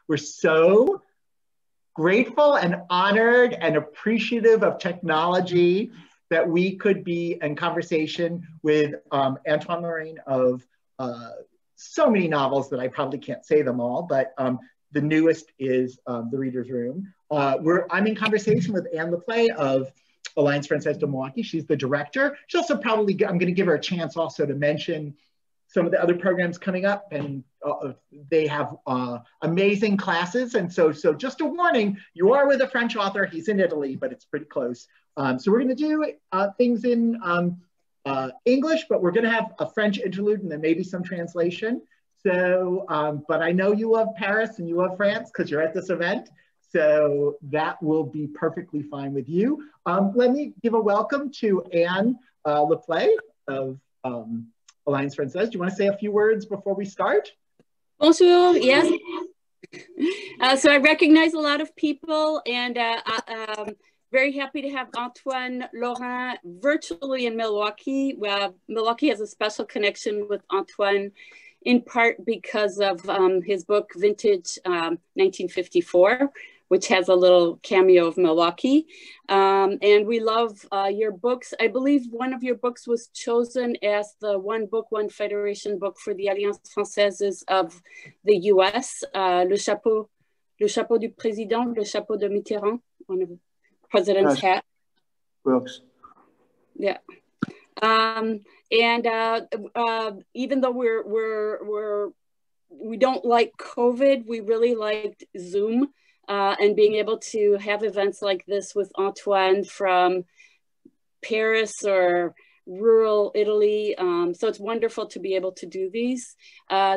We're so grateful and honored and appreciative of technology that we could be in conversation with Antoine Laurain of so many novels that I probably can't say them all, but the newest is The Reader's Room. I'm in conversation with Anne Leplae of Alliance Française de Milwaukee. She's the director. She's also I'm going to give her a chance also to mention some of the other programs coming up, and they have amazing classes. And so just a warning, you are with a French author. He's in Italy, but it's pretty close. So we're going to do things in English, but we're going to have a French interlude and then maybe some translation. So, but I know you love Paris and you love France because you're at this event. So that will be perfectly fine with you. Let me give a welcome to Anne Leplae of Alliance Française. Do you want to say a few words before we start? Bonjour, yes. So I recognize a lot of people, and very happy to have Antoine Laurain virtually in Milwaukee. Milwaukee has a special connection with Antoine, in part because of his book, Vintage 1954, which has a little cameo of Milwaukee. And we love your books. I believe one of your books was chosen as the One Book, One Federation book for the Alliance Française of the US, Le Chapeau du Président, Le Chapeau de Mitterrand, one of the president's hat. Books. Yeah. And even though we don't like COVID, we really liked Zoom. And being able to have events like this with Antoine from Paris or rural Italy. So it's wonderful to be able to do these.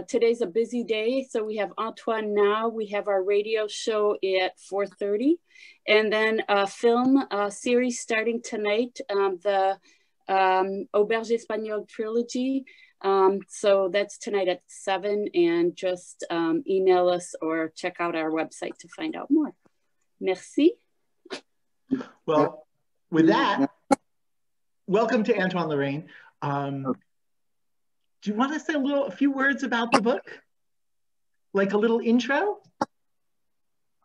Today's a busy day. So we have Antoine now. We have our radio show at 4:30. And then a film series starting tonight, the Auberge Espagnole trilogy. So that's tonight at 7, and just email us or check out our website to find out more. Merci. Well, with that, welcome to Antoine Laurain. Do you want to say a few words about the book? Like a little intro?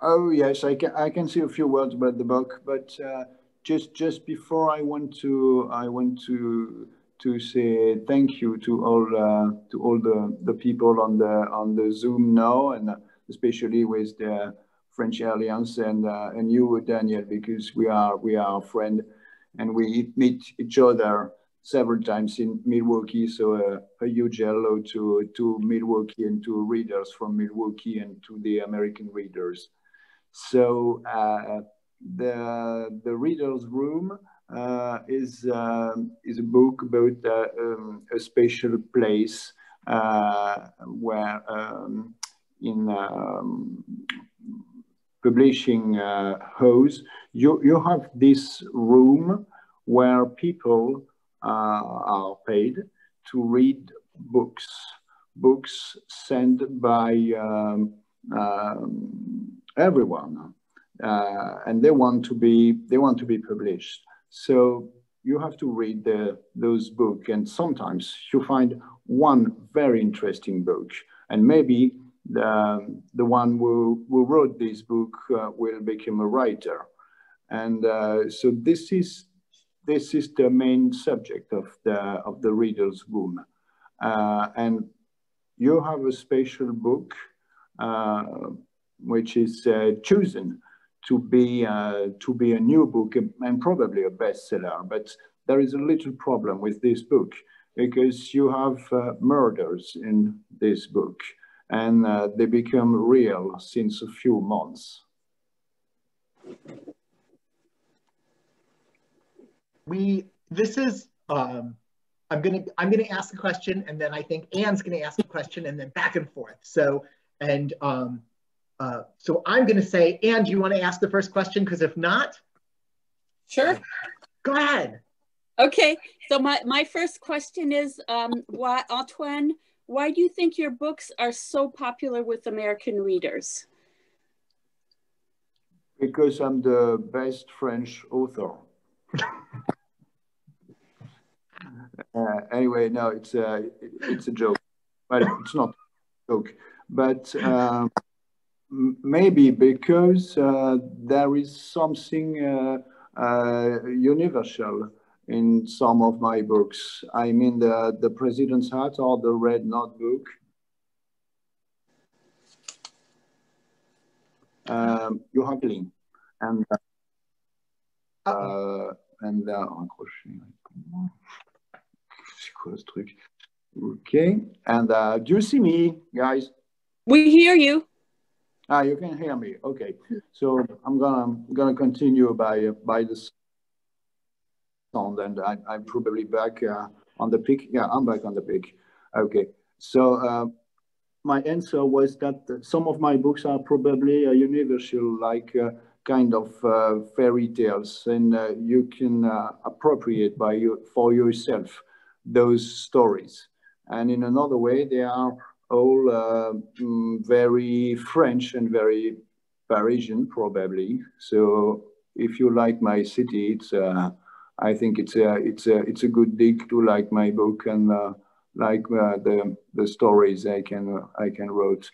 Oh yes, I can say a few words about the book, but just before I want to say thank you to all the people on the Zoom now, and especially with the French Alliance and you, Daniel, because we are friends and we meet each other several times in Milwaukee. So a huge hello to Milwaukee and to readers from Milwaukee and to the American readers. So the Reader's Room is a book about a special place where in publishing house, you have this room where people are paid to read books sent by everyone, and they want to be published. So you have to read those books, and sometimes you find one very interesting book, and maybe the one who wrote this book will become a writer. And so this is the main subject of the Reader's Room. And you have a special book which is chosen to be a new book and probably a bestseller. But there is a little problem with this book because you have murders in this book, and they become real since a few months. I'm gonna ask a question, and then I think Anne's gonna ask a question, and then back and forth. So I'm gonna say, Anne, do you want to ask the first question? Because if not, sure. Go ahead. Okay, so my first question is, Antoine, why do you think your books are so popular with American readers? Because I'm the best French author. Anyway, no, it's a joke, but it's not a joke. But maybe because there is something universal in some of my books. I mean, the President's Hat or the Red Notebook. You have link and okay, and do you see me, guys? We hear you. Ah, you can hear me. Okay, so I'm gonna continue by the sound, and I'm probably back on the pic. Yeah, I'm back on the pic. Okay, so my answer was that some of my books are probably universal, like kind of fairy tales, and you can appropriate for yourself those stories. And in another way, they are all very French and very Parisian, probably. So if you like my city, it's I think it's a good dig to like my book and like the stories I can wrote.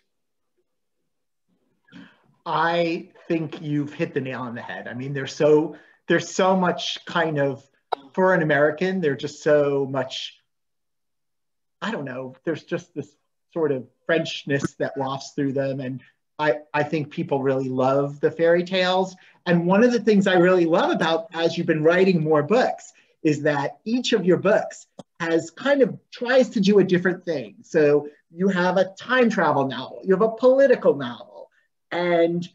I think you've hit the nail on the head. I mean, there's so much kind of, for an American, there's just so much, I don't know, there's just this sort of Frenchness that wafts through them. And I think people really love the fairy tales. And one of the things I really love about, as you've been writing more books, is that each of your books has kind of tries to do a different thing. So you have a time travel novel, you have a political novel, and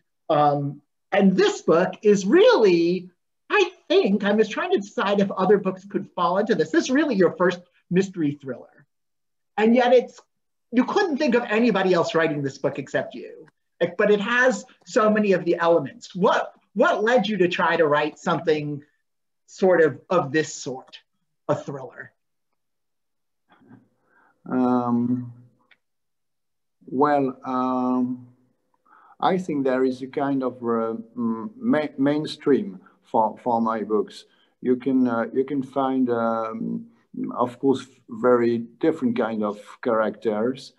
this book is really, I think, I was trying to decide if other books could fall into this. This is really your first mystery thriller. And yet you couldn't think of anybody else writing this book except you. But it has so many of the elements. What led you to try to write something sort of this sort, a thriller? I think there is a kind of mainstream for my books. You can find, of course, very different kind of characters,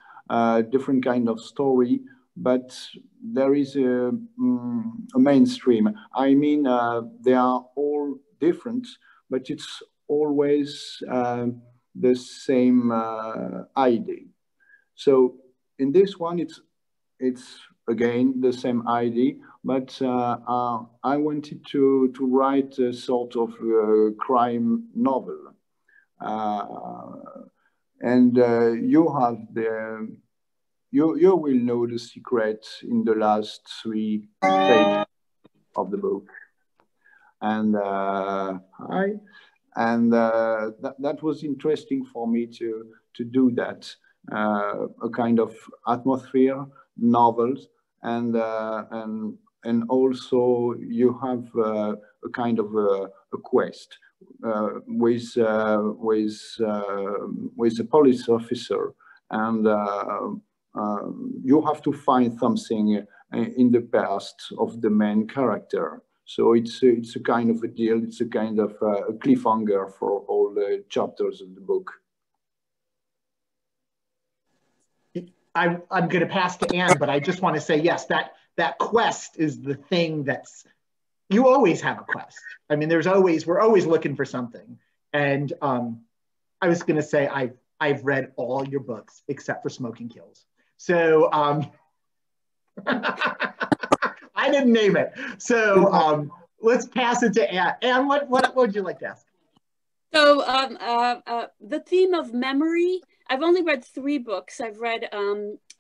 different kind of story, but there is a mainstream. I mean, they are all different, but it's always the same idea. So in this one, it's again the same idea, but I wanted to write a sort of crime novel, and you will know the secret in the last 3 pages of the book, and that was interesting for me to do that, a kind of atmosphere novels, and also you have a kind of a quest with a police officer, and you have to find something in the past of the main character. So it's a kind of a deal. It's a kind of a cliffhanger for all the chapters of the book. I'm going to pass to Anne, but I just want to say, yes, that quest is the thing you always have a quest. I mean, we're always looking for something. And I was going to say, I've read all your books except for Smoking Kills. So I didn't name it. So let's pass it to Anne. Anne, what would you like to ask? So the theme of memory, I've only read 3 books. I've read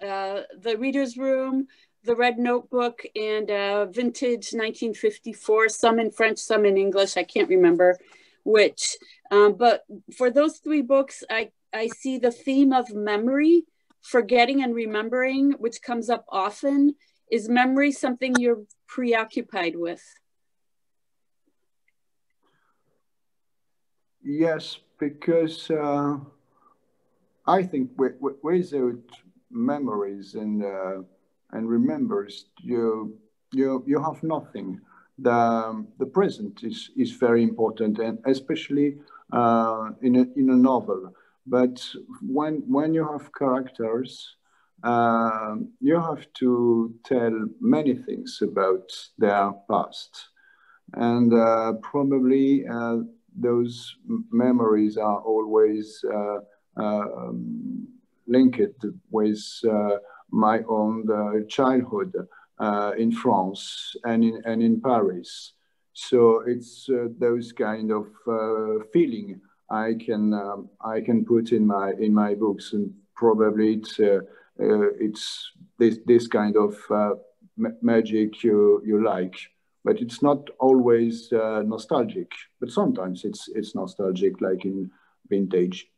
The Reader's Room, The Red Notebook, and Vintage 1954, some in French, some in English. I can't remember which. But for those 3 books, I see the theme of memory, forgetting and remembering, which comes up often. Is memory something you're preoccupied with? Yes, because I think without memories and remembers, you have nothing. The present is very important, and especially in a novel. But when you have characters, you have to tell many things about their past. And probably those memories are always linked with my own childhood in France and in Paris. So it's those kind of feeling I can put in my books, and probably it's this kind of magic you like. But it's not always nostalgic. But sometimes it's nostalgic, like in vintage.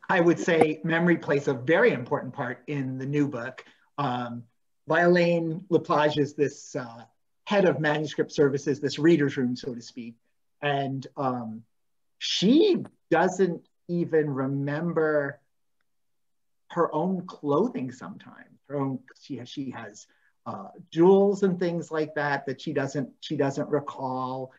I would say memory plays a very important part in the new book. Anne Leplae is this head of manuscript services, this reader's room, so to speak. And she doesn't even remember her own clothing sometimes. Her own, she has jewels and things like that she doesn't recall.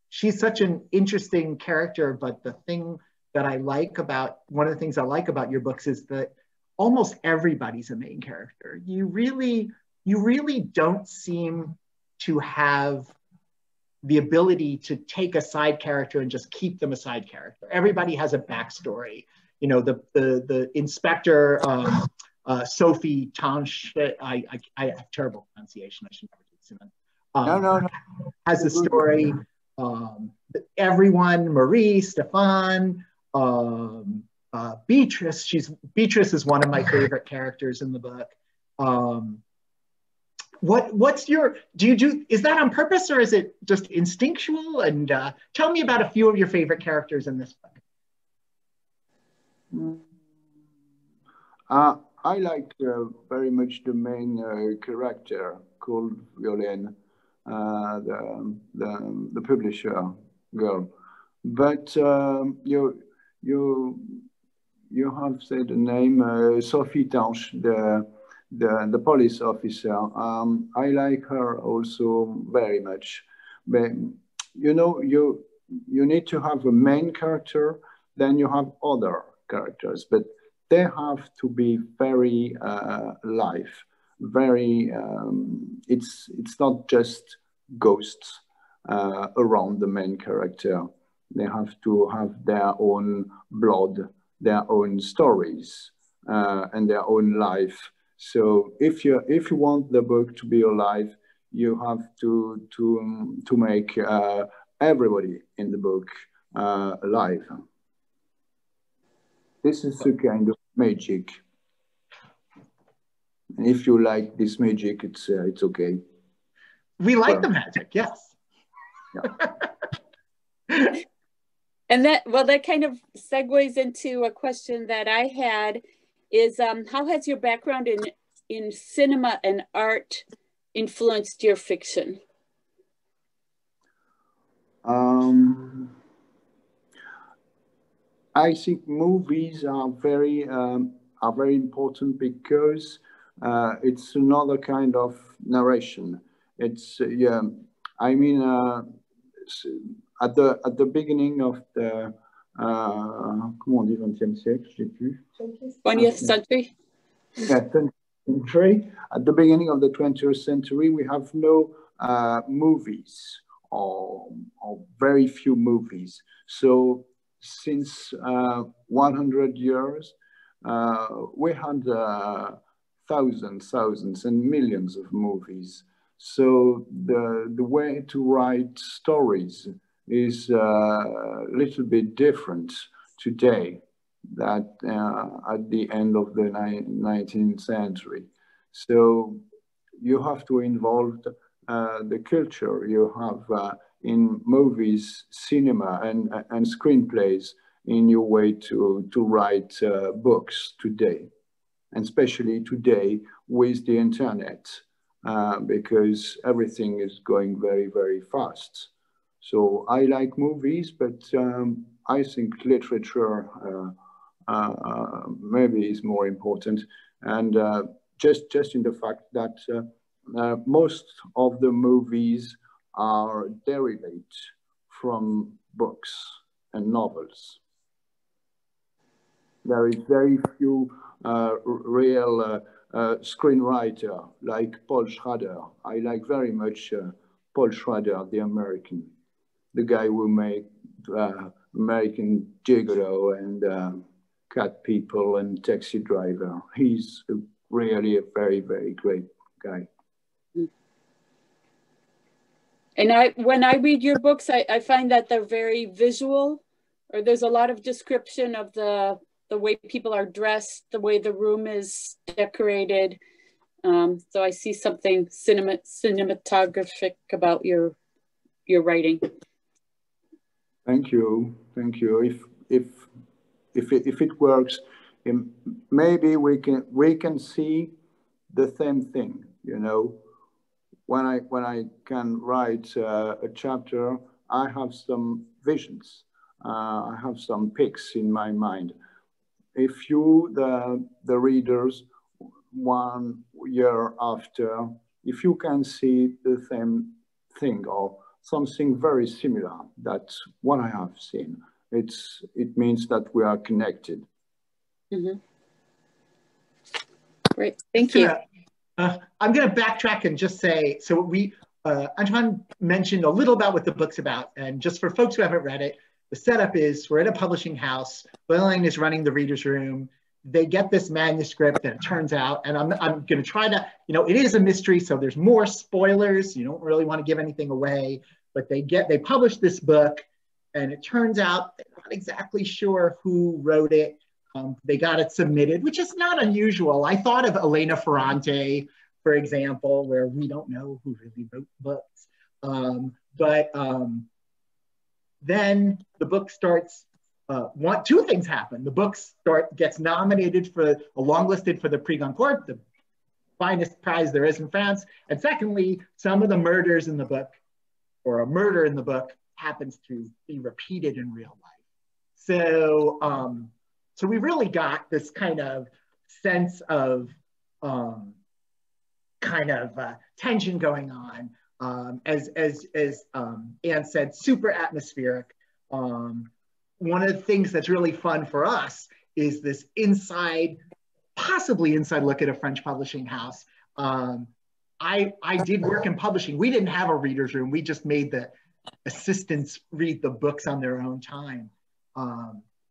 She's such an interesting character, but the thing that I like about, one of the things I like about your books is that almost everybody's a main character. You really don't seem to have the ability to take a side character and just keep them a side character. Everybody has a backstory. You know, the inspector, Sophie Tanche, I have terrible pronunciation, I should never do it. No. Has a story. Everyone, Marie, Stefan, Beatrice. Beatrice is one of my favorite characters in the book. What's your, is that on purpose or is it just instinctual? And tell me about a few of your favorite characters in this book. I like very much the main character called Violaine, the publisher girl. But you have said the name Sophie Tanche, the police officer. I like her also very much. But you know, you need to have a main character, then you have other characters, but they have to be very live, very. It's not just ghosts around the main character. They have to have their own blood, their own stories, and their own life. So if you want the book to be alive, you have to make everybody in the book alive. This is a kind of magic. And if you like this magic, it's okay. We like the magic, yes. Yeah. And that kind of segues into a question that I had is how has your background in cinema and art influenced your fiction? I think movies are very important because it's another kind of narration. It's I mean at the beginning of the comment on dit 20e siècle, je sais plus. 20th century. Yeah, 20th century. At the beginning of the 20th century, we have no movies or very few movies. So since 100 years, we had thousands and millions of movies. So the way to write stories is a little bit different today than at the end of the 19th century. So you have to involve the culture you have in movies, cinema, and screenplays in your way to write books today, and especially today with the internet, because everything is going very, very fast. So I like movies, but I think literature maybe is more important. And just in the fact that most of the movies are derived from books and novels. There is very few real screenwriter like Paul Schrader. I like very much Paul Schrader, the American, the guy who made American Gigolo and Cat People and Taxi Driver. He's really a very, very great guy. And when I read your books, I find that they're very visual, or there's a lot of description of the way people are dressed, the way the room is decorated. So I see something cinematographic about your writing. Thank you, thank you. If it works, maybe we can see the same thing. You know, when I can write a chapter, I have some visions. I have some pics in my mind. If you, the readers, 1 year after, if you can see the same thing or something very similar, that's what I have seen. It means that we are connected. Mm-hmm. Great, thank you. I'm going to backtrack and just say, so Antoine mentioned a little about what the book's about, and just for folks who haven't read it, the setup is we're at a publishing house. Laurain is running the reader's room. They get this manuscript, and it turns out, and I'm going to try to, it is a mystery, so there's more spoilers. You don't really want to give anything away, but they publish this book, and it turns out they're not exactly sure who wrote it. They got it submitted, which is not unusual. I thought of Elena Ferrante, for example, where we don't know who really wrote books. Then the book starts, two things happen. The book gets nominated longlisted for the Prix Goncourt, the finest prize there is in France. And secondly, some of the murders in the book, or a murder in the book, happens to be repeated in real life. So we really got this kind of sense of tension going on. As Anne said, super atmospheric. One of the things that's really fun for us is this possibly inside look at a French publishing house. I did work in publishing. We didn't have a reader's room. We just made the assistants read the books on their own time.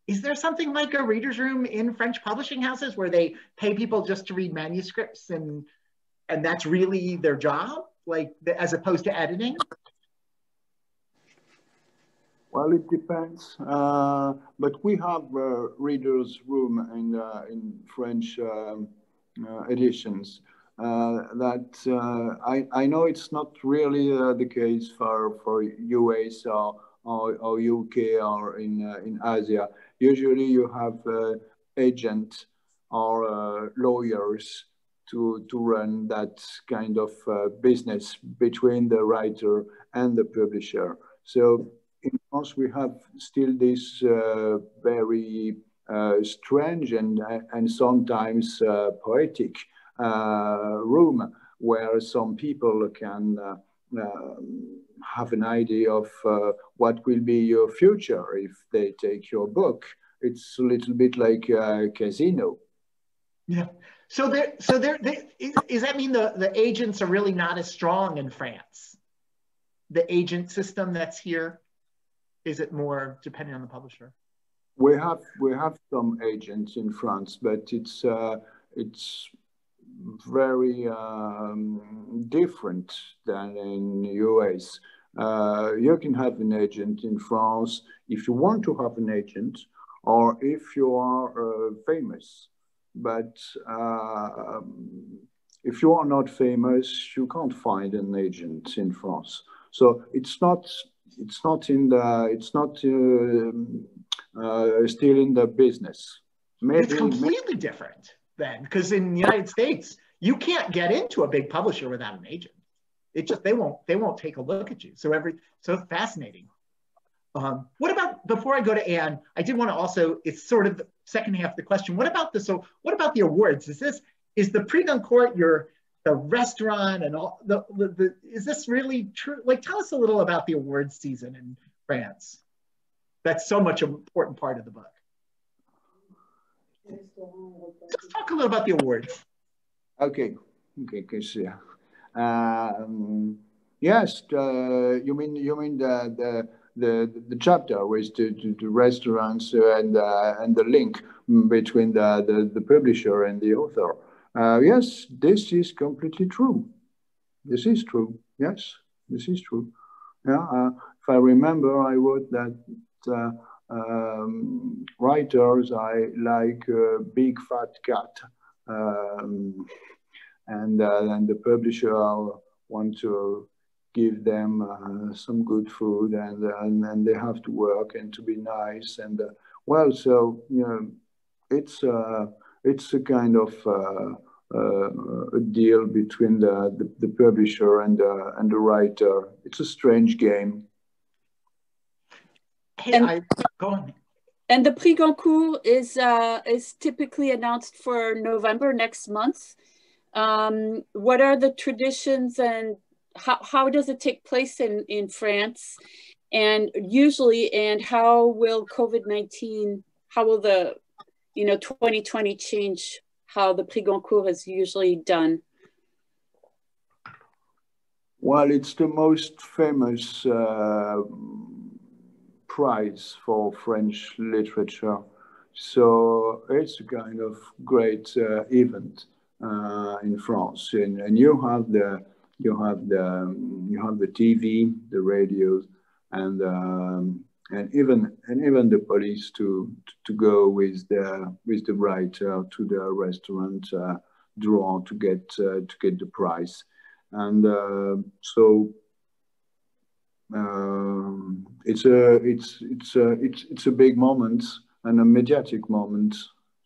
Is there something like a reader's room in French publishing houses where they pay people just to read manuscripts and that's really their job, as opposed to editing? Well, it depends, but we have a reader's room in French editions. I know it's not really the case for US or UK or in Asia. Usually you have agents or lawyers to run that kind of business between the writer and the publisher. So in France, we have still this very strange and sometimes poetic room where some people can have an idea of what will be your future if they take your book. It's a little bit like a casino. Yeah. So does that mean the agents are really not as strong in France? The agent system that's here, is it more depending on the publisher? We have some agents in France, but it's very different than in US. You can have an agent in France if you want to have an agent, or if you are famous. But if you are not famous, you can't find an agent in France. So it's not still in the business. It's completely different then, because in the United States, you can't get into a big publisher without an agent. It just, they won't take a look at you. So fascinating. What about, before I go to Anne, I did want to also, it's sort of the second half of the question. What about the awards? Is the Prix Goncourt the restaurant and all is this really true? Tell us a little about the awards season in France. That's so much an important part of the book. Just talk a little about the awards. Okay, sure. Yes, you mean the chapter with the restaurants and the link between the publisher and the author. Yes, this is completely true. This is true. Yes, this is true. Yeah, if I remember, I wrote that writers I like Big Fat Cat, and the publisher want to give them some good food, and they have to work and to be nice, and well, so you know, it's a kind of a deal between the publisher and the writer. It's a strange game. Hey, go on. And the Prix Goncourt is typically announced for November next month. What are the traditions, and how does it take place in France? And usually, and how will COVID-19, how will the 2020 change how the Prix Goncourt is usually done? Well, it's the most famous prize for French literature, so it's a kind of great event in France. And you have the TV, the radio, and even the police to go with the writer to the restaurant draw to get the prize, and so it's a big moment and a mediatic moment.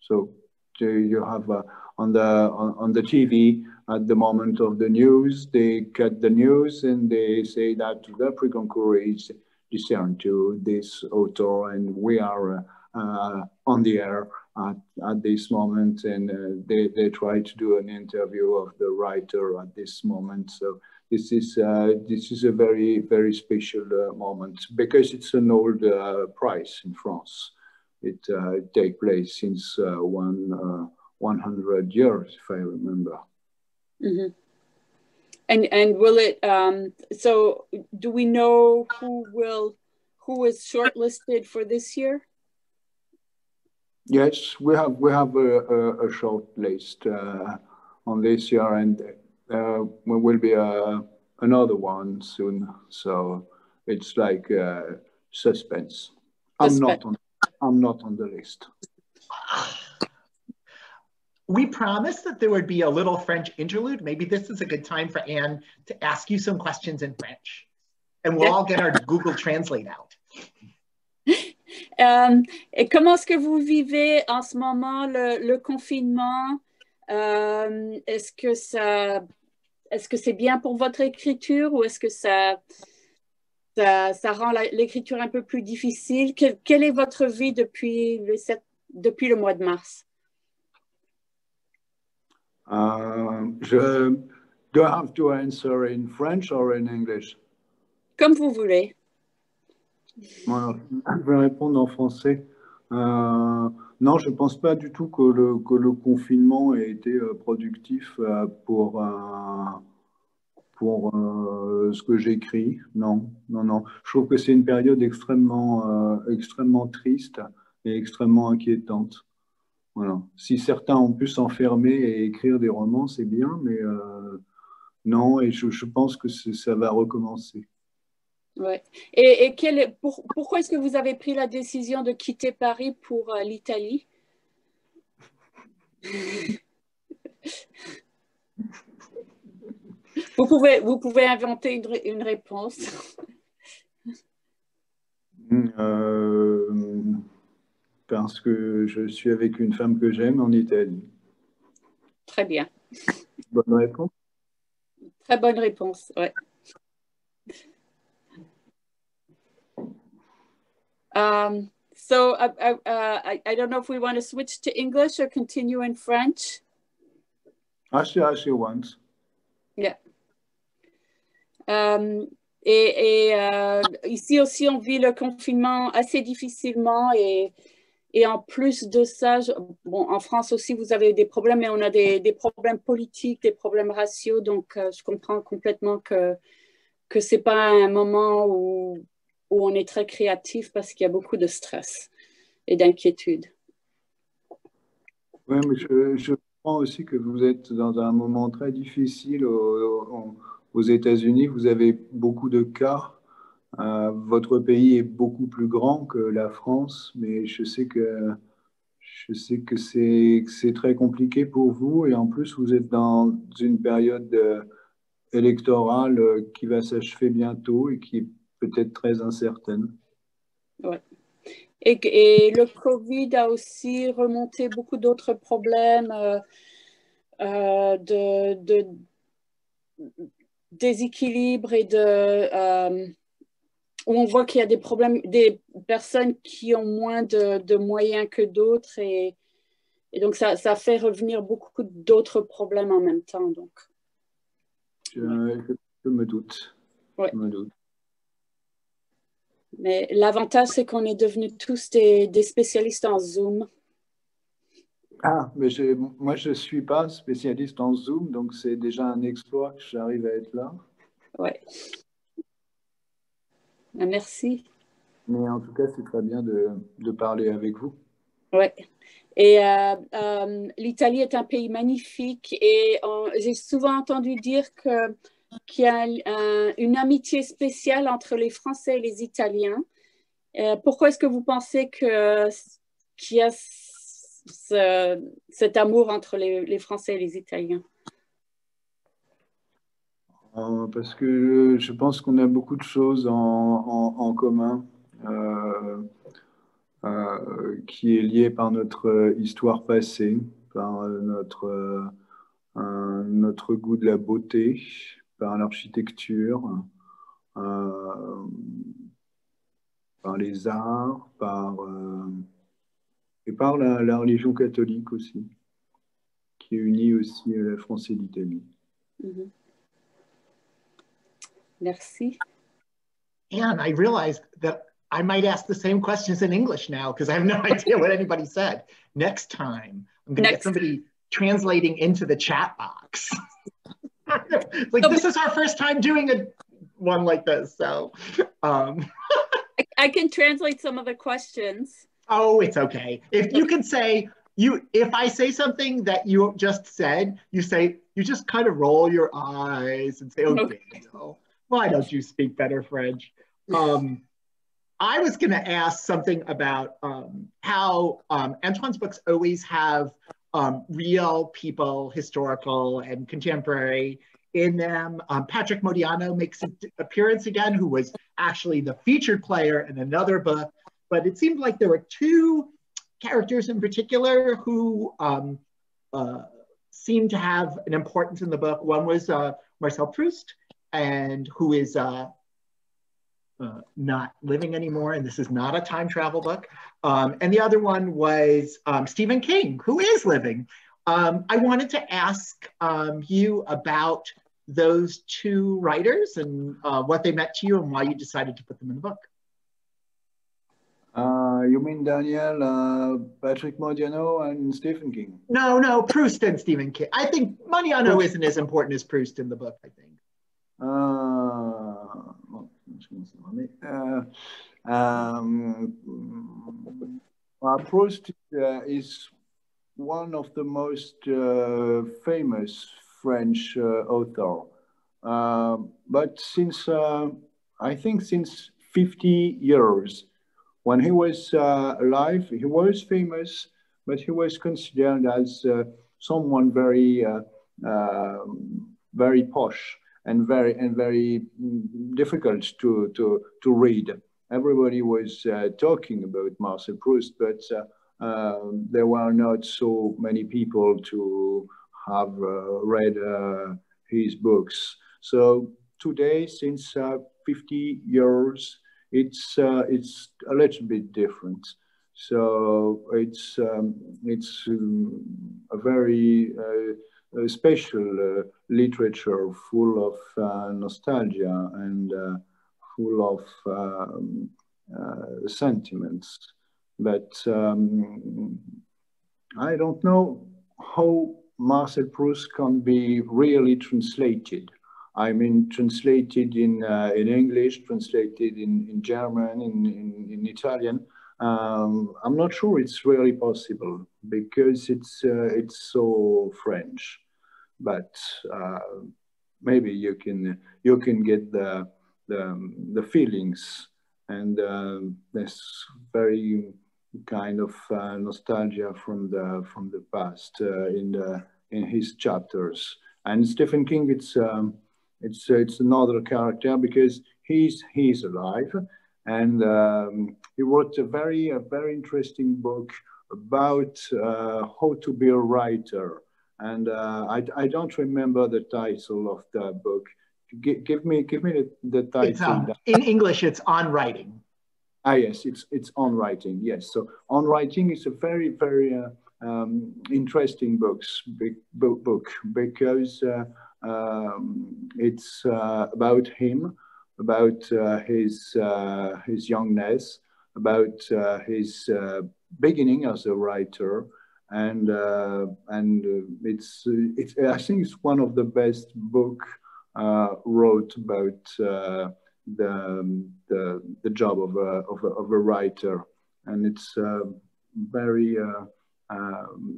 So you have on the TV at the moment of the news, they cut the news and they say that the Prix Goncourt is discerned to this author, and we are on the air at this moment, and they try to do an interview of the writer at this moment. So this is a very, very special moment, because it's an old prize in France. It takes place since 100 years, if I remember. Mm-hmm. And will it? So do we know who is shortlisted for this year? Yes, we have a short list on this year, and there will be another one soon. So it's like suspense. I'm not on the list. We promised that there would be a little French interlude. Maybe this is a good time for Anne to ask you some questions in French, and we'll all get our Google Translate out. Et comment est-ce que vous vivez en ce moment le confinement? Est-ce que c'est bien pour votre écriture, ou est-ce que ça rend l'écriture un peu plus difficile? Quelle est votre vie depuis le mois de mars? Do I have to answer in French or in English? Comme vous voulez. Voilà. Je vais répondre en français. Non, je ne pense pas du tout que le confinement ait été productif pour ce que j'écris. Non. Je trouve que c'est une période extrêmement triste et extrêmement inquiétante. Voilà. Si certains ont pu s'enfermer et écrire des romans, c'est bien, mais non, et je pense que ça va recommencer. Ouais. Et pourquoi est-ce que vous avez pris la décision de quitter Paris pour l'Italie? Vous pouvez inventer une réponse. Parce que je suis avec une femme que j'aime en Italie. Très bien. Bonne réponse. Très bonne réponse, ouais. So I don't know if we want to switch to English or continue in French. As you want. Yeah. Ici aussi, on vit le confinement assez difficilement, et Et en plus de ça, bon, en France aussi, vous avez des problèmes, mais on a des problèmes politiques, des problèmes raciaux. Donc, je comprends complètement que ce n'est pas un moment où on est très créatif parce qu'il y a beaucoup de stress et d'inquiétude. Oui, mais je comprends aussi que vous êtes dans un moment très difficile aux États-Unis. Vous avez beaucoup de cas. Votre pays est beaucoup plus grand que la France, mais je sais que c'est très compliqué pour vous. Et en plus, vous êtes dans une période électorale qui va s'achever bientôt et qui est peut-être très incertaine. Ouais. Et le Covid a aussi remonté beaucoup d'autres problèmes de déséquilibre et où on voit qu'il y a des problèmes, des personnes qui ont moins de moyens que d'autres et donc ça fait revenir beaucoup d'autres problèmes en même temps. Donc. Je me doute. Ouais. Je me doute. Mais l'avantage, c'est qu'on est devenus tous des spécialistes en Zoom. Ah, mais moi, je ne suis pas spécialiste en Zoom, donc c'est déjà un exploit que j'arrive à être là. Ouais. Merci. Mais en tout cas, c'est très bien de parler avec vous. Ouais. Et l'Italie est un pays magnifique et j'ai souvent entendu dire qu'il y a une amitié spéciale entre les Français et les Italiens. Pourquoi est-ce que vous pensez qu'il y a cet amour entre les Français et les Italiens? Parce que je pense qu'on a beaucoup de choses en commun qui est liée par notre histoire passée, par notre goût de la beauté, par l'architecture, par les arts, et par la religion catholique aussi, qui unit aussi la France et l'Italie. Mm-hmm. Merci. And I realized that I might ask the same questions in English now because I have no idea what anybody said. Next time, I'm going to get somebody translating into the chat box. Like, this is our first time doing one like this, so. I can translate some of the questions. Oh, it's okay. If you can say, if I say something that you just said, you just kind of roll your eyes and say, oh, okay. Daniel, why don't you speak better French? I was going to ask something about how Antoine's books always have real people, historical and contemporary, in them. Patrick Modiano makes an appearance again, who was actually the featured player in another book. But it seemed like there were two characters in particular who seemed to have an importance in the book. One was Marcel Proust, and who is not living anymore, and this is not a time travel book. And the other one was Stephen King, who is living. I wanted to ask you about those two writers and what they meant to you and why you decided to put them in the book. You mean Daniel, Patrick Modiano, and Stephen King? No, Proust and Stephen King. I think Modiano isn't as important as Proust in the book, I think. Proust is one of the most famous French author. But I think since 50 years, when he was alive, he was famous, but he was considered as someone very, very posh and very difficult to read. Everybody was talking about Marcel Proust, but there were not so many people to have read his books. So today, since 50 years, it's a little bit different. So it's a very special literature full of nostalgia and full of sentiments. but I don't know how Marcel Proust can be really translated. I mean, translated in English, translated in German, in Italian. I'm not sure it's really possible because it's so French. But maybe you can get the feelings and this very kind of nostalgia from the past in his chapters. And Stephen King, it's another character because he's alive, and he wrote a very interesting book about how to be a writer. And I don't remember the title of the book. Give me the title. In English, it's On Writing. Ah, yes, it's On Writing. Yes, so On Writing is a very interesting book because it's about him, about his youngness, about his beginning as a writer, and it's I think it's one of the best book wrote about the job of a writer, and it's very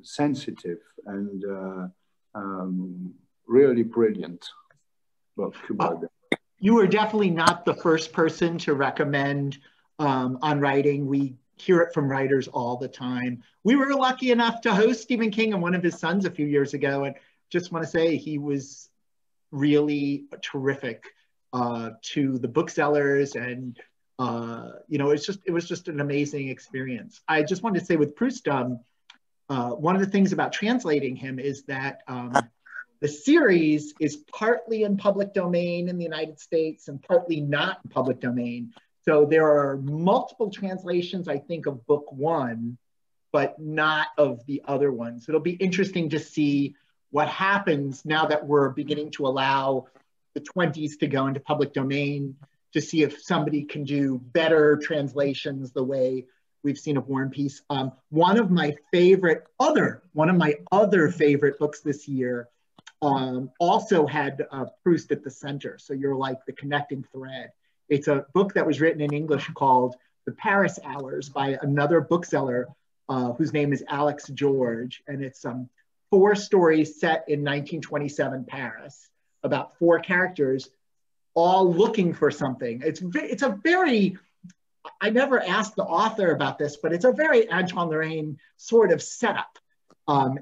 sensitive and really brilliant book about that. You are definitely not the first person to recommend On Writing. We hear it from writers all the time. We were lucky enough to host Stephen King and one of his sons a few years ago, and just want to say he was really terrific to the booksellers, and you know, it was just an amazing experience. I just wanted to say with Proust, one of the things about translating him is that the series is partly in public domain in the United States and partly not in public domain. So there are multiple translations, I think, of book one, but not of the other ones. It'll be interesting to see what happens now that we're beginning to allow the 20s to go into public domain, to see if somebody can do better translations the way we've seen of War and Peace. One of my other favorite books this year also had Proust at the center. So you're like the connecting thread. It's a book that was written in English called The Paris Hours by another bookseller whose name is Alex George. And it's 4 stories set in 1927 Paris about 4 characters all looking for something. It's a very, I never asked the author about this, but it's a very Antoine Laurain sort of setup,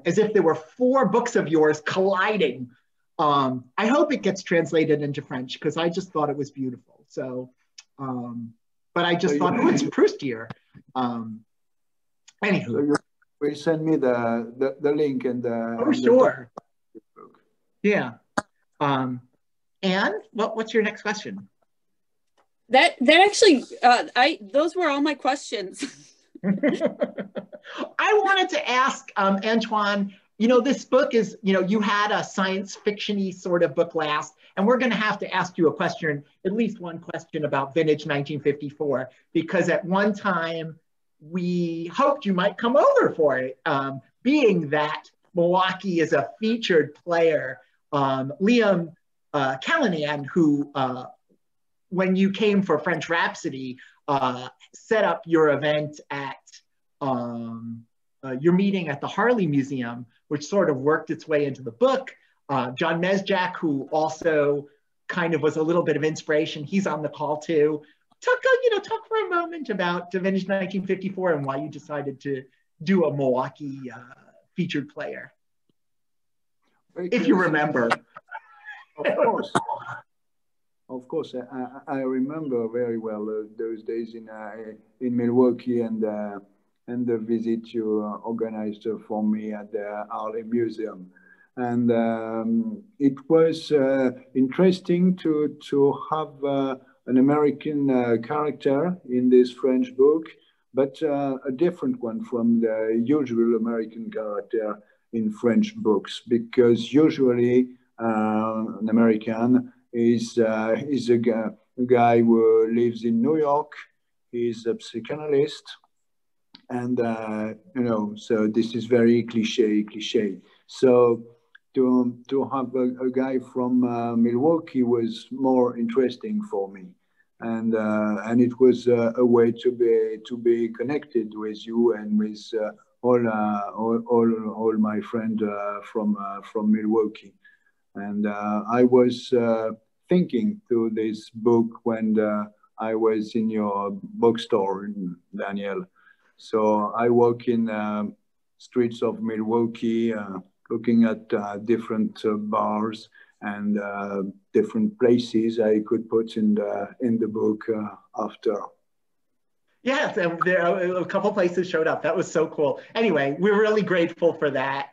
as if there were 4 books of yours colliding. I hope it gets translated into French because I just thought it was beautiful. So, but I just thought, oh, it's Proust here. Anywho. So will send me the link and the. Oh, sure. Yeah. Anne, what's your next question? That actually, those were all my questions. I wanted to ask Antoine, you know, this book is, you know, you had a science fiction-y sort of book last, and we're going to have to ask you a question, at least one question about vintage 1954, because at one time we hoped you might come over for it, being that Milwaukee is a featured player. Liam Callanan, who, when you came for French Rhapsody, set up your event at your meeting at the Harley Museum, which sort of worked its way into the book. John Mesjak, who also kind of was a little bit of inspiration, he's on the call too. Talk for a moment about Vintage 1954 and why you decided to do a Milwaukee featured player, if you remember. Of course, I remember very well those days in Milwaukee and the visit you organized for me at the Harley Museum, and it was interesting to have an American character in this French book, but a different one from the usual American character in French books, because usually an American is a guy who lives in New York. He's a psychanalyst, And, you know, so this is very cliche. So to have a guy from Milwaukee was more interesting for me. And it was a way to be connected with you and with all my friends from Milwaukee. And I was thinking through this book when I was in your bookstore, Daniel. So I walk in streets of Milwaukee, looking at different bars and different places I could put in the book after. Yes, and there a couple places showed up. That was so cool. Anyway, we're really grateful for that.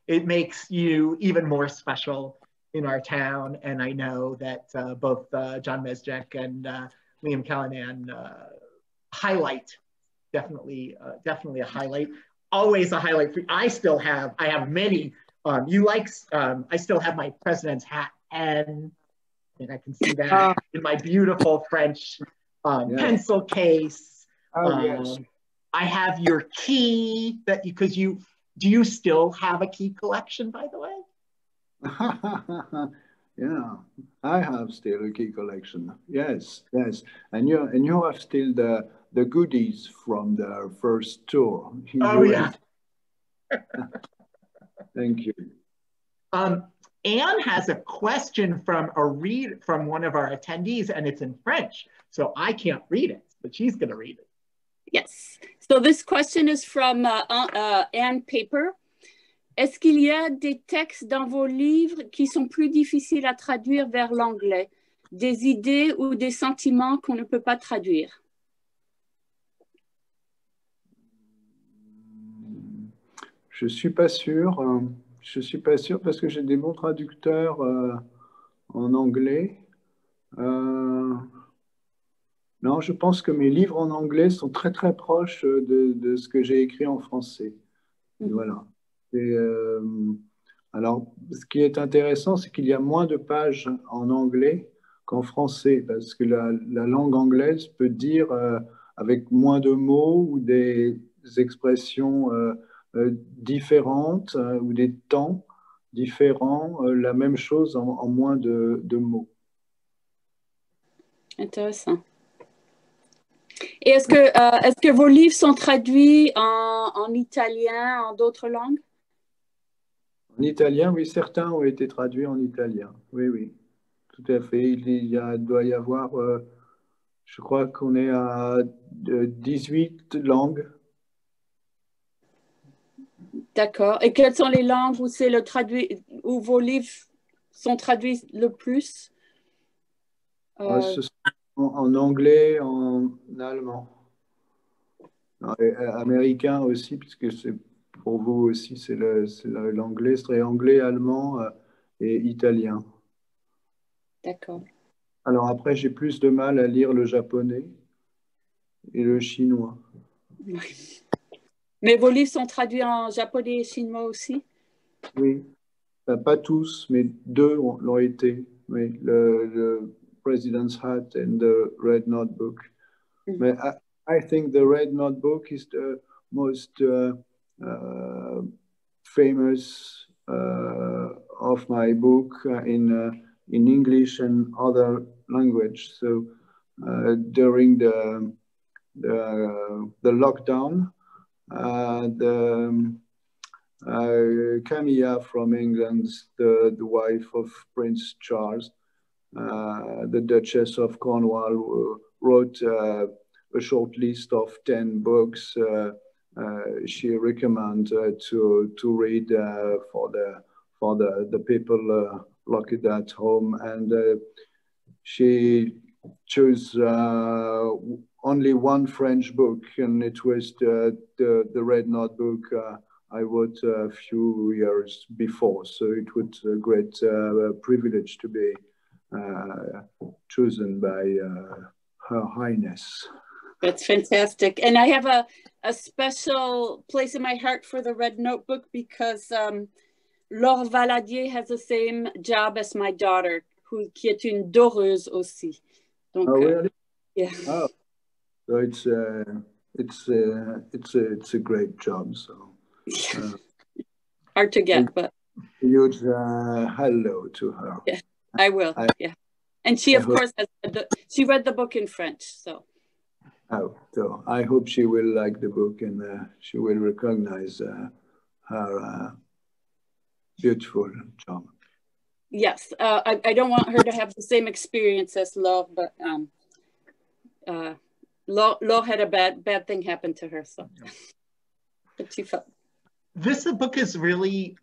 It makes you even more special in our town, and I know that both John Mesjek and Liam Callanan highlight, definitely a highlight. Always a highlight. I have many. I still have my president's hat, and I think I can see that in my beautiful French pencil case. Yes. I have your key do you still have a key collection, by the way? Yeah, I have still a key collection. Yes. And you have still the goodies from the first tour. Oh, yeah. Thank you. Anne has a question from one of our attendees, and it's in French, so I can't read it, but she's going to read it. Yes. So this question is from Anne Paper. Est-ce qu'il y a des textes dans vos livres qui sont plus difficiles à traduire vers l'anglais, des idées ou des sentiments qu'on ne peut pas traduire? Je suis pas sûr. Je suis pas sûr parce que j'ai des bons traducteurs en anglais. Non, je pense que mes livres en anglais sont très très proches de ce que j'ai écrit en français. Voilà. Et, alors, ce qui est intéressant, c'est qu'il y a moins de pages en anglais qu'en français, parce que la langue anglaise peut dire avec moins de mots ou des expressions différentes ou des temps différents, la même chose en moins de mots. Intéressant. Et est-ce que vos livres sont traduits en italien, en d'autres langues? En italien, oui, certains ont été traduits en italien. Oui, tout à fait. Doit y avoir, je crois qu'on est à 18 langues. D'accord. Et quelles sont les langues où vos livres sont traduits le plus? Ce sont en anglais, en allemand. Et américain aussi, puisque c'est pour vous aussi, c'est l'anglais, ce serait anglais, allemand et italien. D'accord. Alors après, j'ai plus de mal à lire le japonais et le chinois. Oui. Mais vos livres sont traduits en japonais et chinois aussi? Oui, pas tous, mais 2 l'ont été. Oui, le President's Hat and the Red Notebook. Mais I think the Red Notebook is the most famous of my book in English and other language. So during the lockdown, Camilla from England, the wife of Prince Charles, the Duchess of Cornwall, wrote a short list of 10 books she recommended to read for the people locked at home, and she chose only one French book, and it was the Red Notebook I wrote a few years before. So it was a great privilege to be chosen by Her Highness. That's fantastic. And I have a special place in my heart for the Red Notebook because Laure Valadier has the same job as my daughter, qui est une doreuse aussi. Donc, oh, really? Yeah. Oh, so it's it's a great job. So hard to get, but huge hello to her. Yeah, I will. Yeah, and she of course has she read the book in French, so. Oh, so I hope she will like the book and she will recognize her beautiful job. Yes, I don't want her to have the same experience as Laure, but Laure had a bad thing happen to her, so. But she felt. This book is really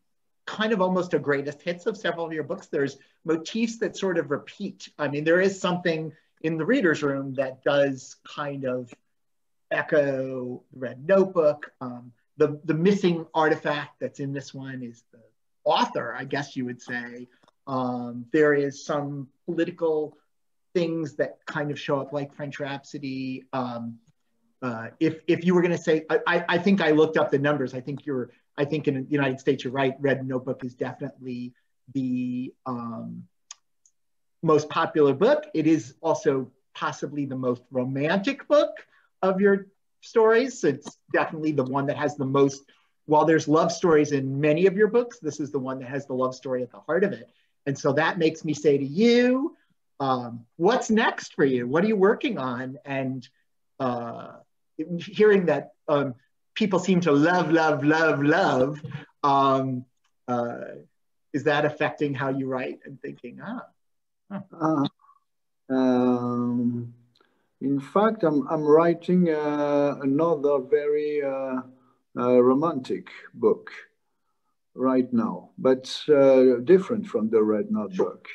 kind of almost a greatest hits of several of your books. There's motifs that sort of repeat. I mean, there is something in the reader's room that does kind of echo the Red Notebook. The missing artifact that's in this one is the author, I guess you would say. There is some political things that kind of show up like French Rhapsody. If you were going to say, I think I looked up the numbers. I think in the United States, you're right. Red Notebook is definitely the most popular book. It is also possibly the most romantic book of your stories. It's definitely the one that has the most, while there's love stories in many of your books, this is the one that has the love story at the heart of it. And so that makes me say to you, what's next for you? What are you working on? And hearing that people seem to love, is that affecting how you write and thinking, in fact, I'm writing another very romantic book right now, but different from the Red Notebook.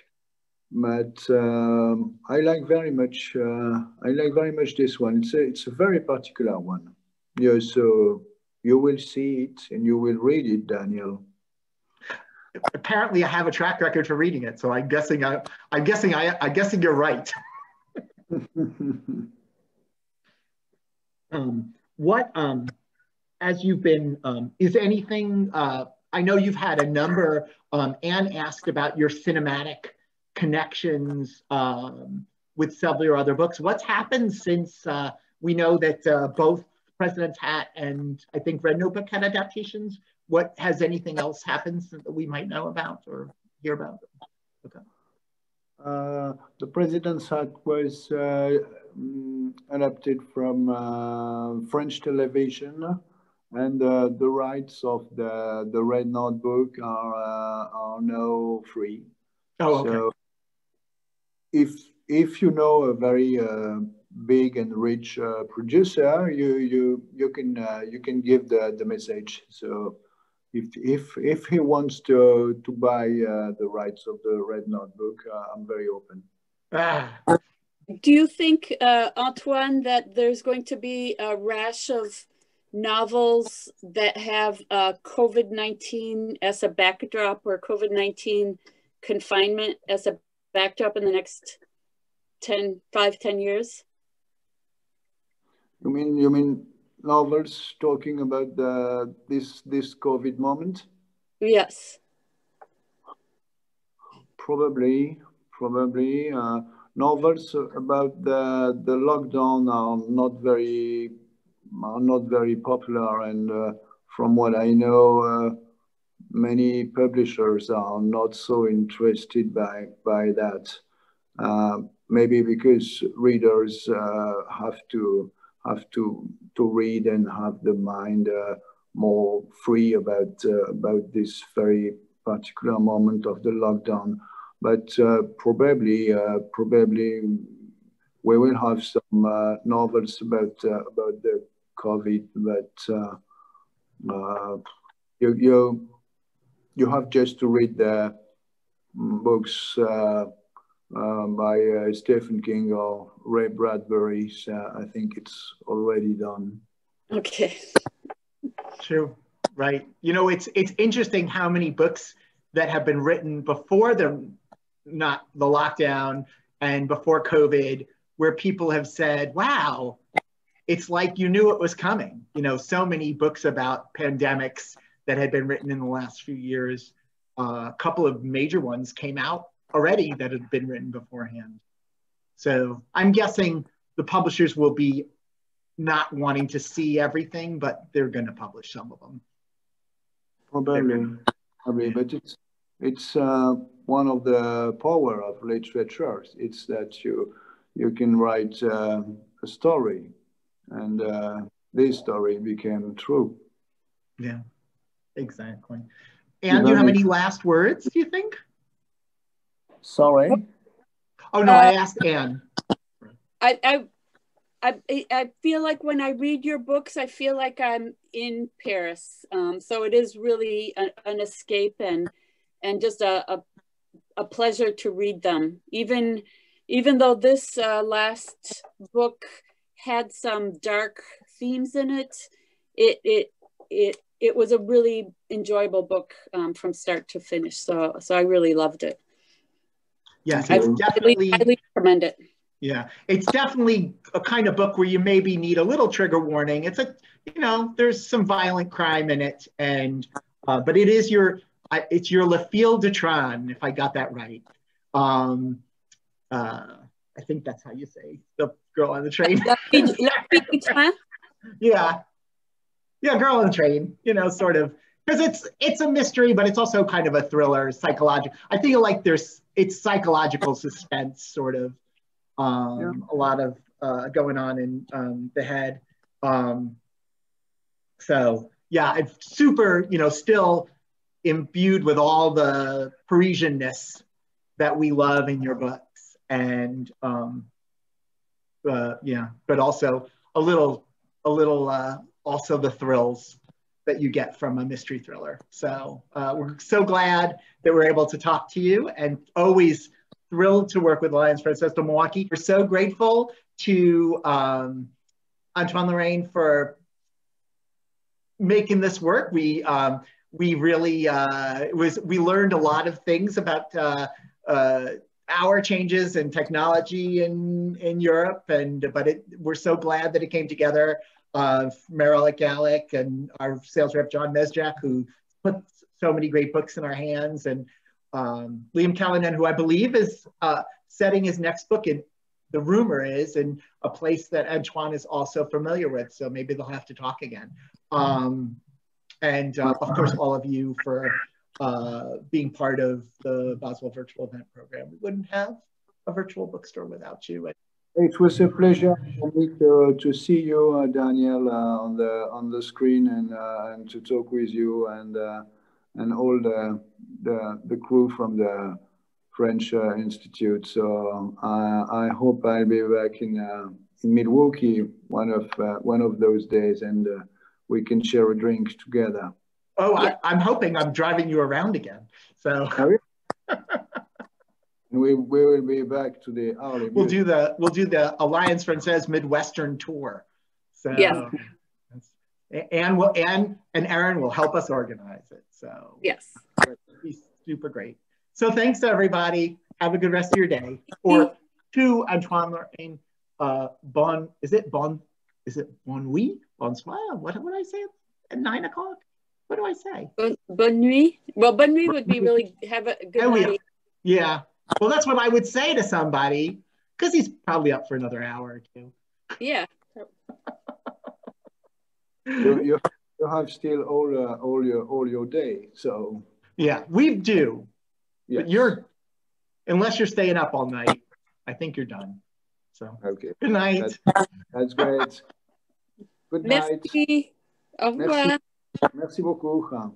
But I like very much this one. It's a very particular one. Yeah, so you will see it and you will read it, Daniel. Apparently, I have a track record for reading it, so I'm guessing you're right. As you've been, is anything? I know you've had a number. Anne asked about your cinematic connections with several of your other books. What's happened since we know that both President's Hat and I think Red Notebook had adaptations? What has anything else happened that we might know about or hear about? Okay. The President's Hat was adapted from French television, and the rights of the Red Notebook are now free. Oh, okay. So if you know a very big and rich producer, you can give the message. So if he wants to buy the rights of the Red Notebook, I'm very open. Do you think, Antoine, that there's going to be a rash of novels that have COVID-19 as a backdrop or COVID-19 confinement as a backdrop in the next 10 years? You mean novels talking about this COVID moment? Yes. Probably. Novels about the lockdown are not very popular, and from what I know, many publishers are not so interested by that. Maybe because readers have to read and have the mind more free about this very particular moment of the lockdown. But probably we will have some novels about the COVID. But you have just to read the books by Stephen King or Ray Bradbury. I think it's already done. Okay. True. Right. You know, it's interesting how many books that have been written before the lockdown and before COVID, where people have said, wow, it's like you knew it was coming. You know, so many books about pandemics that had been written in the last few years. A couple of major ones came out already that had been written beforehand. So I'm guessing the publishers will be not wanting to see everything, but they're going to publish some of them. Probably, but it's one of the power of literature. It's that you can write a story, and this story became true. Yeah, exactly. And do you have any last words, do you think? Sorry? Oh, no, I asked Anne. I feel like when I read your books, I feel like I'm in Paris. So it is really an escape and just a pleasure to read them. Even though this last book had some dark themes in it, it was a really enjoyable book from start to finish. So I really loved it. Yes, it's definitely highly recommend it. Yeah, it's definitely a kind of book where you maybe need a little trigger warning. It's there's some violent crime in it, and but it's your Le Fil de Tran, if I got that right. I think that's how you say the girl on the train. Yeah, girl on the train. Sort of, because it's a mystery, but it's also kind of a thriller, psychological. I feel like it's psychological suspense, sort of. A lot of going on in the head. So yeah, it's super, still imbued with all the Parisianness that we love in your books, and but also a little also the thrills that you get from a mystery thriller. So we're so glad that we're able to talk to you, and always thrilled to work with Alliance Française de Milwaukee. We're so grateful to Antoine Laurain for making this work. We really we learned a lot of things about our changes in technology in Europe, but we're so glad that it came together. Meryl Gallick and our sales rep John Mesjak, who put so many great books in our hands, and Liam Callanan, who I believe is setting his next book in, the rumor is, in a place that Antoine is also familiar with. So maybe they'll have to talk again. And of course, all of you for being part of the Boswell Virtual Event Program. We wouldn't have a virtual bookstore without you. It was a pleasure for me to see you, Daniel, on the screen, and to talk with you and all the crew from the French Institute. So I hope I'll be back in Milwaukee one of those days, and we can share a drink together. Oh, yeah. I'm hoping I'm driving you around again. So. We will be back to the early. We'll do the Alliance Française Midwestern tour. So yeah. Anne and Aaron will help us organize it. So yes, it'll be super great. So thanks to everybody. Have a good rest of your day. Or to Antoine Laurain, bon nuit? Bonsoir? What would I say at 9 o'clock? What do I say? Bonne nuit. Well, bonne nuit would be really have a good night. Yeah. Well, that's what I would say to somebody, because he's probably up for another hour or two. Yeah. You have still all your day, so. Yeah, we do. Yes. But unless you're staying up all night, I think you're done. So. Okay. Good night. That's great. Good night. Merci. Au revoir. Merci beaucoup.